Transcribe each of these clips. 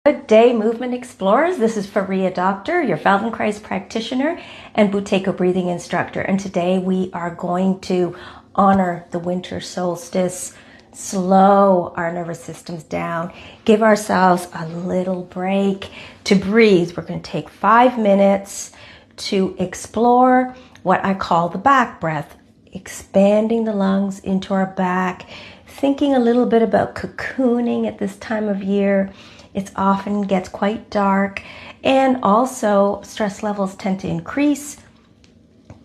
Good day, movement explorers. This is Faria Doctor, your Feldenkrais practitioner and Buteyko breathing instructor. And today we are going to honor the winter solstice, slow our nervous systems down, give ourselves a little break to breathe. We're going to take 5 minutes to explore what I call the back breath, expanding the lungs into our back, thinking a little bit about cocooning at this time of year. It often gets quite dark, and also stress levels tend to increase.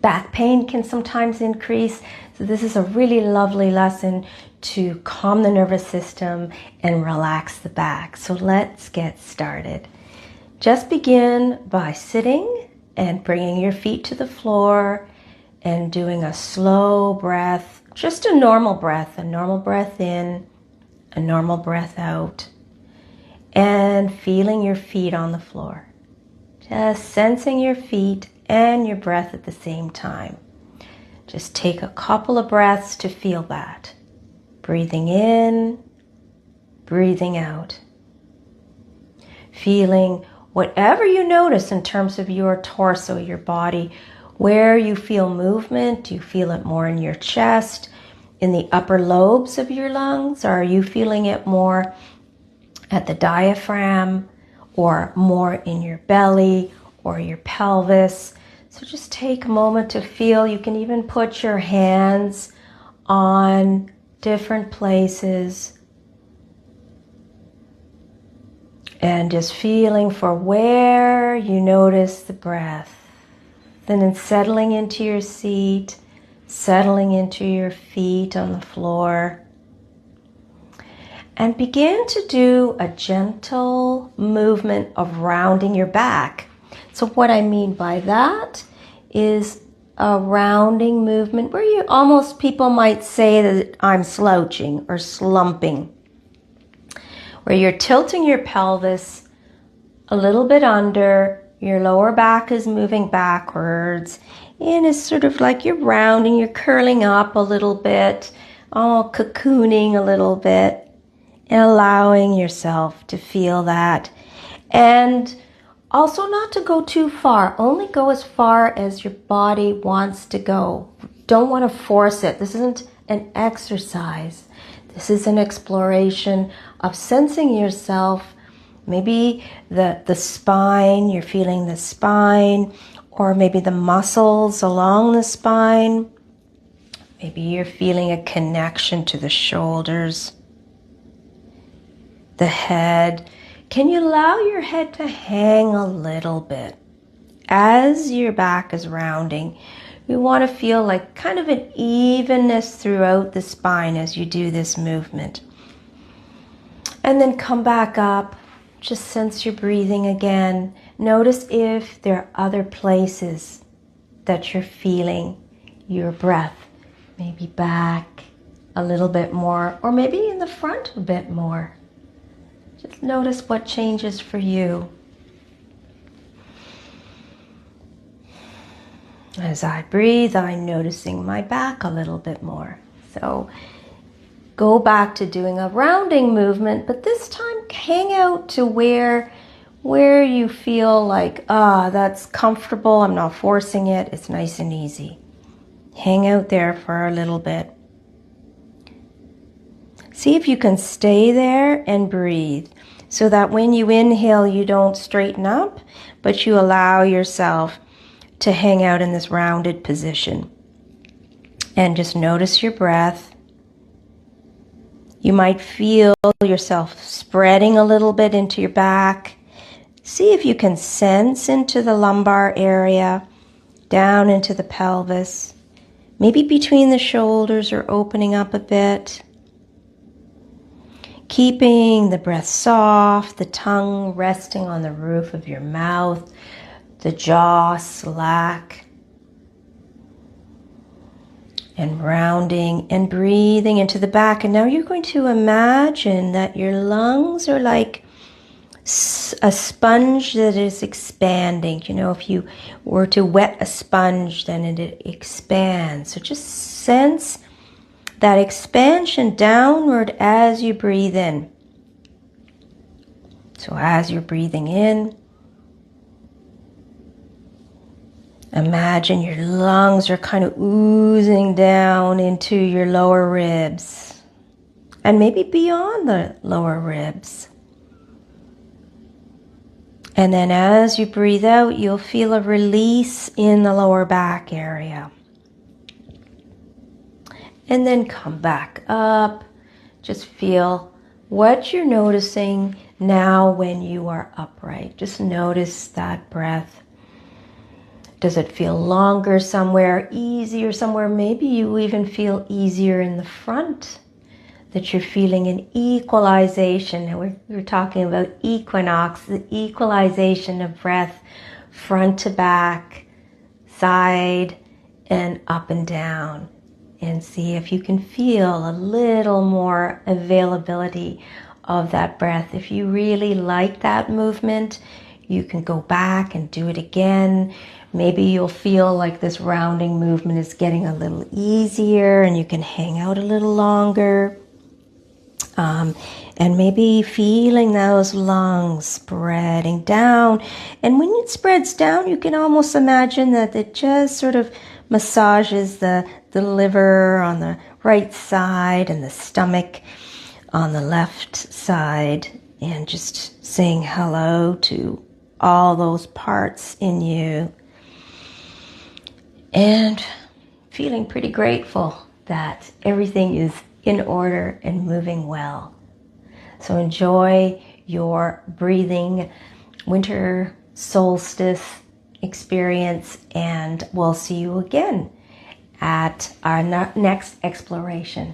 Back pain can sometimes increase. So this is a really lovely lesson to calm the nervous system and relax the back. So let's get started. Just begin by sitting and bringing your feet to the floor and doing a slow breath, just a normal breath in, a normal breath out. And feeling your feet on the floor. Just sensing your feet and your breath at the same time. Just take a couple of breaths to feel that. Breathing in, breathing out. Feeling whatever you notice in terms of your torso, your body, where you feel movement. Do you feel it more in your chest, in the upper lobes of your lungs? Or are you feeling it more at the diaphragm, or more in your belly or your pelvis? So just take a moment to feel. You can even put your hands on different places and just feeling for where you notice the breath. Then settling into your seat, settling into your feet on the floor. And begin to do a gentle movement of rounding your back. So what I mean by that is a rounding movement where you almost, people might say that I'm slouching or slumping, where you're tilting your pelvis a little bit under, your lower back is moving backwards, and it's sort of like you're rounding, you're curling up a little bit, cocooning a little bit. And allowing yourself to feel that. And also not to go too far. Only go as far as your body wants to go. Don't want to force it. This isn't an exercise. This is an exploration of sensing yourself. Maybe the spine, you're feeling the spine, or maybe the muscles along the spine. Maybe you're feeling a connection to the shoulders, the head. Can you allow your head to hang a little bit as your back is rounding? We want to feel like kind of an evenness throughout the spine as you do this movement. And then come back up. Just sense your breathing again. Notice if there are other places that you're feeling your breath. Maybe back a little bit more, or maybe in the front a bit more. Just notice what changes for you. As I breathe, I'm noticing my back a little bit more. So go back to doing a rounding movement, but this time hang out to where you feel like, that's comfortable. I'm not forcing it. It's nice and easy. Hang out there for a little bit. See if you can stay there and breathe so that when you inhale, you don't straighten up, but you allow yourself to hang out in this rounded position. And just notice your breath. You might feel yourself spreading a little bit into your back. See if you can sense into the lumbar area, down into the pelvis, maybe between the shoulders or opening up a bit. Keeping the breath soft, the tongue resting on the roof of your mouth, the jaw slack. And rounding and breathing into the back. And now you're going to imagine that your lungs are like a sponge that is expanding. You know, if you were to wet a sponge, then it expands. So just sense that expansion downward as you breathe in. So as you're breathing in, imagine your lungs are kind of oozing down into your lower ribs and maybe beyond the lower ribs. And then as you breathe out, you'll feel a release in the lower back area. And then come back up. Just feel what you're noticing now when you are upright. Just notice that breath. Does it feel longer somewhere, easier somewhere? Maybe you even feel easier in the front, that you're feeling an equalization. And we're talking about equinox, the equalization of breath, front to back, side and up and down. And see if you can feel a little more availability of that breath. If you really like that movement, you can go back and do it again. Maybe you'll feel like this rounding movement is getting a little easier and you can hang out a little longer. And maybe feeling those lungs spreading down. And when it spreads down, you can almost imagine that it just sort of massages the liver on the right side and the stomach on the left side, and just saying hello to all those parts in you. And feeling pretty grateful that everything is in order and moving well. So enjoy your breathing winter solstice experience, and we'll see you again at our next exploration.